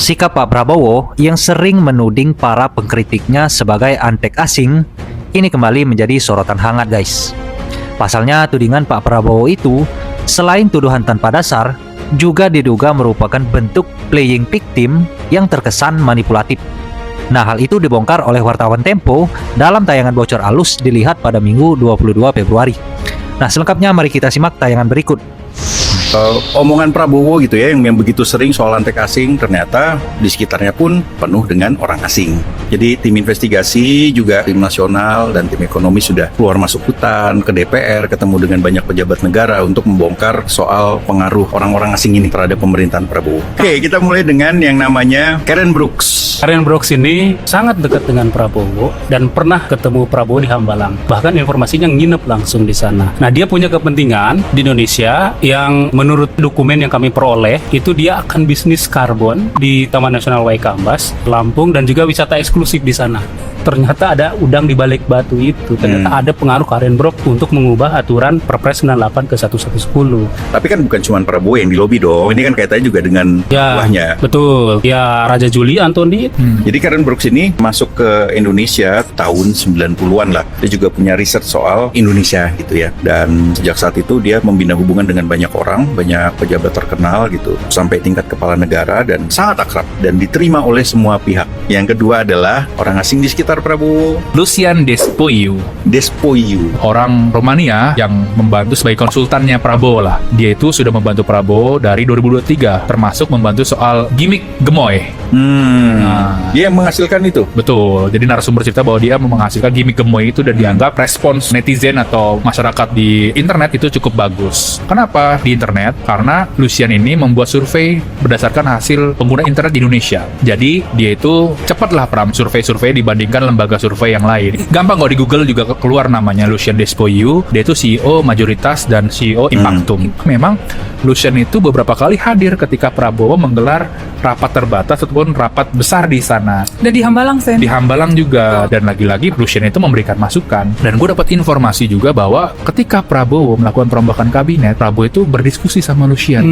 Sikap Pak Prabowo yang sering menuding para pengkritiknya sebagai antek asing ini kembali menjadi sorotan hangat, guys. Pasalnya, tudingan Pak Prabowo itu selain tuduhan tanpa dasar, juga diduga merupakan bentuk playing victim yang terkesan manipulatif. Nah, hal itu dibongkar oleh wartawan Tempo dalam tayangan bocor alus dilihat pada Minggu 22 Februari. Nah, selengkapnya mari kita simak tayangan berikut. Omongan Prabowo gitu ya yang begitu sering soal antek asing, ternyata di sekitarnya pun penuh dengan orang asing. Jadi tim investigasi juga tim nasional dan tim ekonomi sudah keluar masuk hutan ke DPR, ketemu dengan banyak pejabat negara untuk membongkar soal pengaruh orang-orang asing ini terhadap pemerintahan Prabowo. Oke, kita mulai dengan yang namanya Karen Brooks. Karen Brooks ini sangat dekat dengan Prabowo dan pernah ketemu Prabowo di Hambalang. Bahkan informasinya nginep langsung di sana. Nah, dia punya kepentingan di Indonesia yang menurut dokumen yang kami peroleh, itu dia akan bisnis karbon di Taman Nasional Waikambas, Lampung, dan juga wisata eksklusif di sana. Ternyata ada udang di balik batu itu. Ternyata ada pengaruh Karen Brooks untuk mengubah aturan Perpres 98 ke 1110. Tapi kan bukan cuma Prabowo yang dilobi dong. Ini kan kaitannya juga dengan buahnya. Betul. Ya, Raja Juli Antoni. Jadi Karen Brooks ini masuk ke Indonesia tahun 90-an lah. Dia juga punya riset soal Indonesia gitu ya. Dan sejak saat itu dia membina hubungan dengan banyak orang, banyak pejabat terkenal gitu, sampai tingkat kepala negara dan sangat akrab dan diterima oleh semua pihak. Yang kedua adalah orang asing di sekitar Prabowo, Lucian Despoiu, orang Romania yang membantu sebagai konsultannya Prabowo lah. Dia itu sudah membantu Prabowo dari 2023, termasuk membantu soal gimmick gemoy. Dia yang menghasilkan itu? Betul, jadi narasumber cerita bahwa dia menghasilkan gimmick gemoy itu dan dianggap respons netizen atau masyarakat di internet itu cukup bagus. Kenapa di internet? Karena Lucian ini membuat survei berdasarkan hasil pengguna internet di Indonesia. Jadi dia itu cepatlah Pram survei-survei dibandingkan lembaga survei yang lain. Gampang kok di Google juga keluar namanya Lucian Despoiu. Dia itu CEO Mayoritas dan CEO Impactum. Memang Lucian itu beberapa kali hadir ketika Prabowo menggelar rapat terbatas ataupun rapat besar di sana. Dan di Hambalang, Sen. Di Hambalang juga. Dan lagi-lagi Lucian itu memberikan masukan. Dan gue dapat informasi juga bahwa ketika Prabowo melakukan perombakan kabinet, Prabowo itu berdiskusi sama Lucian.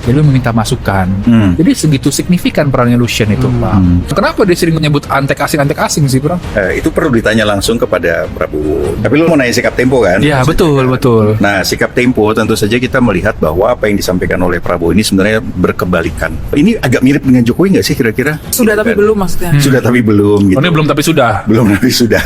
Jadi meminta masukan. Jadi segitu signifikan perannya Lucian itu, Pak. Kenapa dia sering menyebut antek asing sih, Bro? Itu perlu ditanya langsung kepada Prabowo. Tapi lu mau nanya sikap Tempo kan? Iya, betul. Nah, sikap Tempo tentu saja kita melihat bahwa apa yang disampaikan oleh Prabowo ini sebenarnya berkebalikan. Ini agak mirip dengan Jokowi nggak sih kira-kira? Sudah tapi belum maksudnya. Sudah tapi belum gitu. Oh, ini belum tapi sudah. Belum tapi sudah.